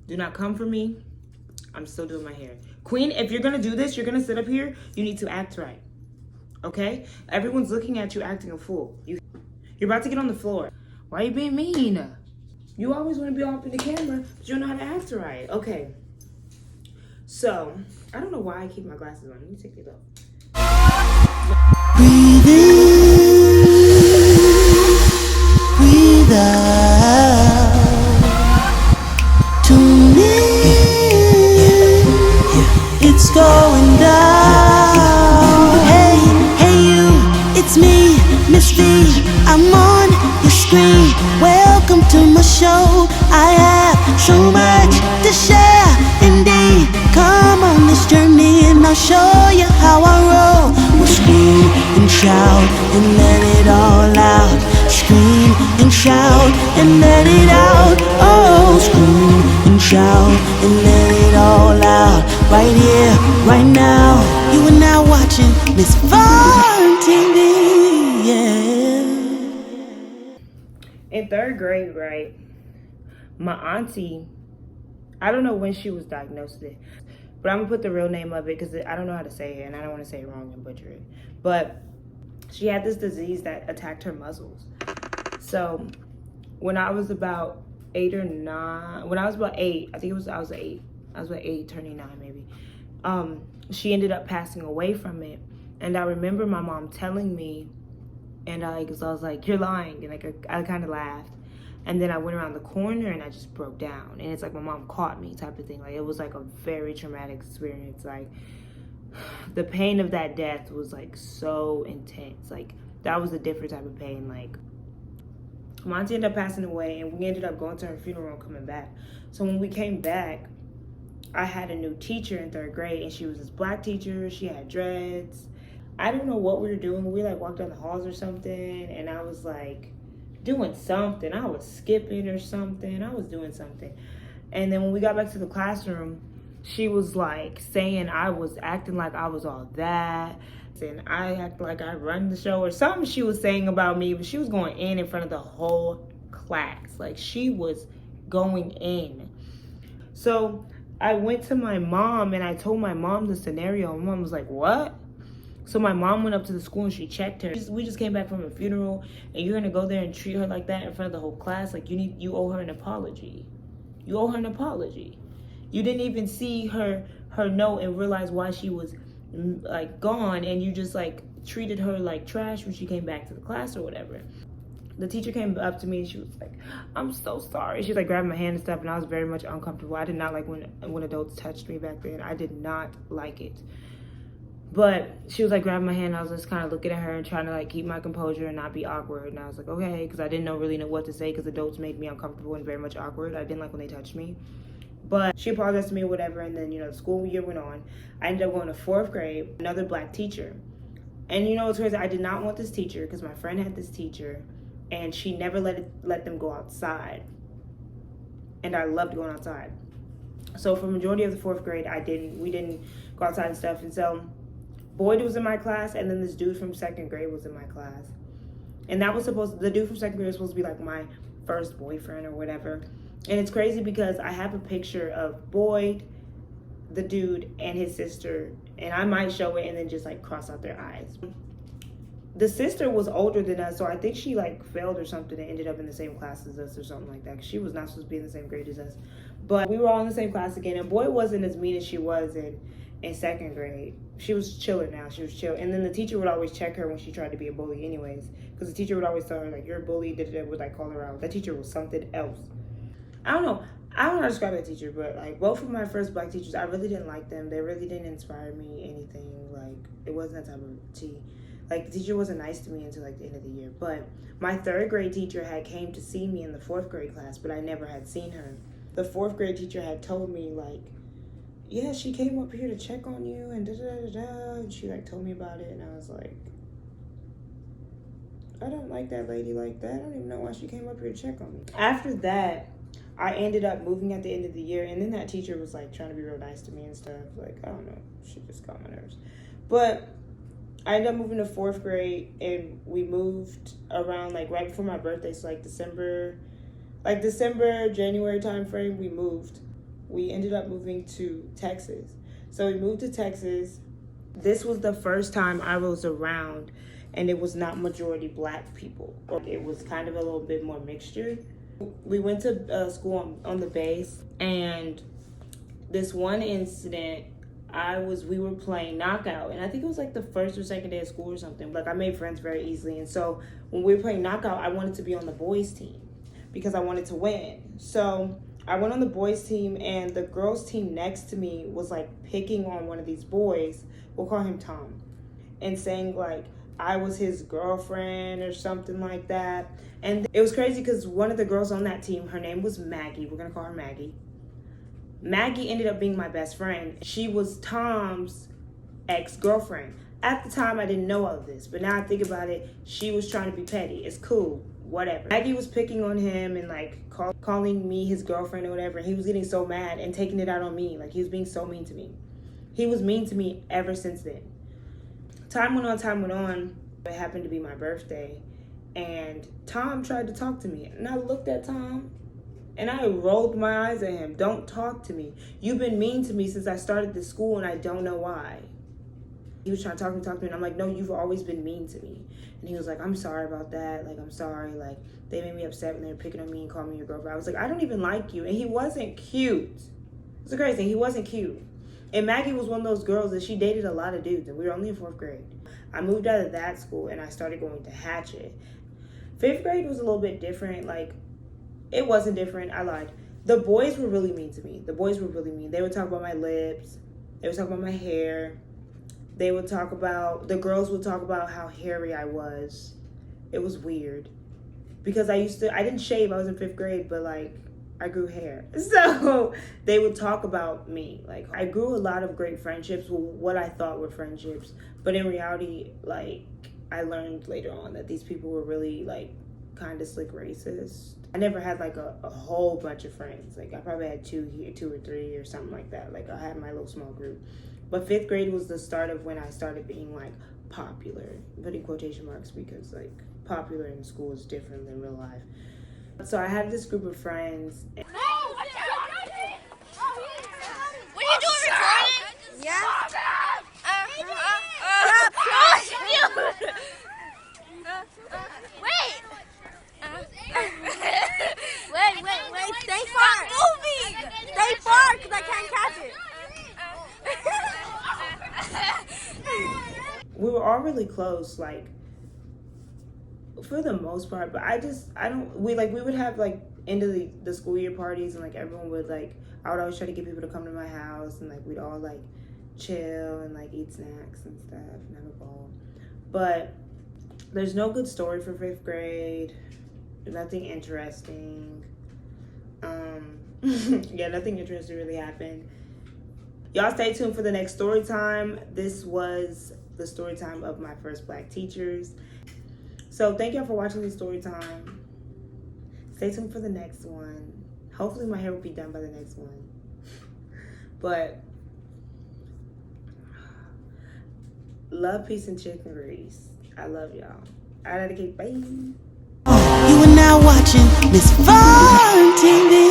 Do not come for me. I'm still doing my hair. Queen, if you're gonna do this, you're gonna sit up here, you need to act right. Okay? Everyone's looking at you acting a fool. You're about to get on the floor. Why are you being mean? You always want to be off in the camera, but you don't know how to act right. Okay. So, I don't know why I keep my glasses on. Let me take these off. Breathe in, breathe out. Tune in, it's going down. Hey, hey you, it's me, Miss V. I'm on your screen. Welcome to my show. I have so much to share. Indeed, come on this journey and I'll show you how I roll. We'll scream and shout and let it all out. Scream and shout and let it out. Oh, scream and shout and let it all out. Right here, right now. You are now watching Miss Fun TV. Yeah. In 3rd grade, right, my auntie, I don't know when she was diagnosed with it, but I'm gonna put the real name of it because I don't know how to say it and I don't want to say it wrong and butcher it. But she had this disease that attacked her muscles. So when I was about 8 or 9, when I was about 8, I think I was 8. I was about 8, turning 9 maybe. She ended up passing away from it. And I remember my mom telling me, and I was like, "You're lying," and like I kind of laughed. And then I went around the corner and I just broke down. And it's like my mom caught me type of thing. Like it was like a very traumatic experience. Like the pain of that death was like so intense. Like that was a different type of pain. Like my auntie ended up passing away and we ended up going to her funeral and coming back. So when we came back, I had a new teacher in 3rd grade and she was this black teacher. She had dreads. I don't know what we were doing. We like walked down the halls or something and I was like doing something. I was skipping or something. I was doing something. And then when we got back to the classroom, she was like saying I was acting like I was all that. And I act like I run the show or something she was saying about me. But she was going in front of the whole class. Like she was going in. So I went to my mom and I told my mom the scenario. My mom was like, "What?" So my mom went up to the school and she checked her. We just came back from a funeral and you're gonna go there and treat her like that in front of the whole class? Like you owe her an apology. You owe her an apology. You didn't even see her note and realize why she was like gone and you just like treated her like trash when she came back to the class or whatever. The teacher came up to me and she was like, "I'm so sorry." She was like grabbing my hand and stuff and I was very much uncomfortable. I did not like when adults touched me back then. I did not like it. But she was like grabbing my hand. I was just kind of looking at her and trying to like keep my composure and not be awkward. And I was like, okay, because I didn't really know what to say because adults made me uncomfortable and very much awkward. I didn't like when they touched me. But she apologized to me or whatever. And then, the school year went on. I ended up going to 4th grade, another black teacher. And what's crazy? I did not want this teacher because my friend had this teacher and she never let them go outside. And I loved going outside. So for majority of the 4th grade, we didn't go outside and stuff. And so Boyd was in my class, and then this dude from 2nd grade was in my class. And that was the dude from 2nd grade was supposed to be like my first boyfriend or whatever. And it's crazy because I have a picture of Boyd, the dude, and his sister, and I might show it and then just like cross out their eyes. The sister was older than us, so I think she like failed or something and ended up in the same class as us or something like that. 'Cause she was not supposed to be in the same grade as us. But we were all in the same class again, and Boyd wasn't as mean as she was in 2nd grade. She was chiller now. She was chill. And then the teacher would always check her when she tried to be a bully anyways. Because the teacher would always tell her, like, "You're a bully," would like call her out. That teacher was something else. I don't know how to describe that teacher, but like both of my first black teachers, I really didn't like them. They really didn't inspire me anything. Like it wasn't that type of tea. Like the teacher wasn't nice to me until like the end of the year. But my 3rd grade teacher had came to see me in the 4th grade class, but I never had seen her. The 4th grade teacher had told me like, "Yeah, she came up here to check on you and da-da-da-da-da," and she like told me about it, and I was like, I don't like that lady like that. I don't even know why she came up here to check on me. After that, I ended up moving at the end of the year, and then that teacher was like trying to be real nice to me and stuff. Like, I don't know, she just got my nerves. But I ended up moving to 4th grade, and we moved around like right before my birthday, so like December, January time frame, we moved. we ended up moving to Texas. So we moved to Texas. This was the first time I was around, and it was not majority black people. It was kind of a little bit more mixture. We went to school on the base, and this one incident, we were playing knockout, and I think it was like the first or second day of school or something. Like, I made friends very easily, and so when we were playing knockout, I wanted to be on the boys team because I wanted to win. So I went on the boys team, and the girls team next to me was like picking on one of these boys, we'll call him Tom, and saying like I was his girlfriend or something like that. And it was crazy because one of the girls on that team, her name was Maggie. We're gonna call her Maggie. Maggie ended up being my best friend. She was Tom's ex-girlfriend. At the time, I didn't know all of this, but now I think about it, she was trying to be petty. It's cool, whatever. Maggie was picking on him and like calling me his girlfriend or whatever. He was getting so mad and taking it out on me. Like, he was being so mean to me. He was mean to me ever since then. Time went on. It happened to be my birthday, and Tom tried to talk to me, and I looked at Tom and I rolled my eyes at him. Don't talk to me. You've been mean to me since I started this school, and I don't know why. He was trying to talk to me, and I'm like, no, you've always been mean to me. And he was like, I'm sorry about that. Like, I'm sorry. Like, they made me upset when they were picking on me and calling me your girlfriend. I was like, I don't even like you. And he wasn't cute. It's the crazy thing. He wasn't cute. And Maggie was one of those girls that she dated a lot of dudes, and we were only in 4th grade. I moved out of that school, and I started going to Hatchet. 5th grade was a little bit different. Like, it wasn't different. I lied. The boys were really mean to me. They would talk about my lips. They would talk about my hair. The girls would talk about how hairy I was. It was weird. Because I didn't shave. I was in 5th grade, but like, I grew hair. So they would talk about me. Like, I grew a lot of great friendships, what I thought were friendships. But in reality, like, I learned later on that these people were really like kind of slick racist. I never had like a whole bunch of friends. Like, I probably had 2 or 3 or something like that. Like, I had my little small group. But 5th grade was the start of when I started being like popular, putting quotation marks, because like popular in school is different than real life. So I had this group of friends. What are you doing, recording? Yeah. Wait. Stay far. Moving. Stay far, because I can't catch it. We were all really close, like, for the most part, but we would have like end of the school year parties, and like everyone would like, I would always try to get people to come to my house, and like we'd all like chill and like eat snacks and stuff and have a ball. But there's no good story for 5th grade. Nothing interesting. Yeah, nothing interesting really happened. Y'all stay tuned for the next story time. This was the story time of my first black teachers. So thank y'all for watching this story time. Stay tuned for the next one. Hopefully my hair will be done by the next one. But love, peace, and chicken grease. I love y'all. I gotta keep bye. You are now watching Miss Fun TV.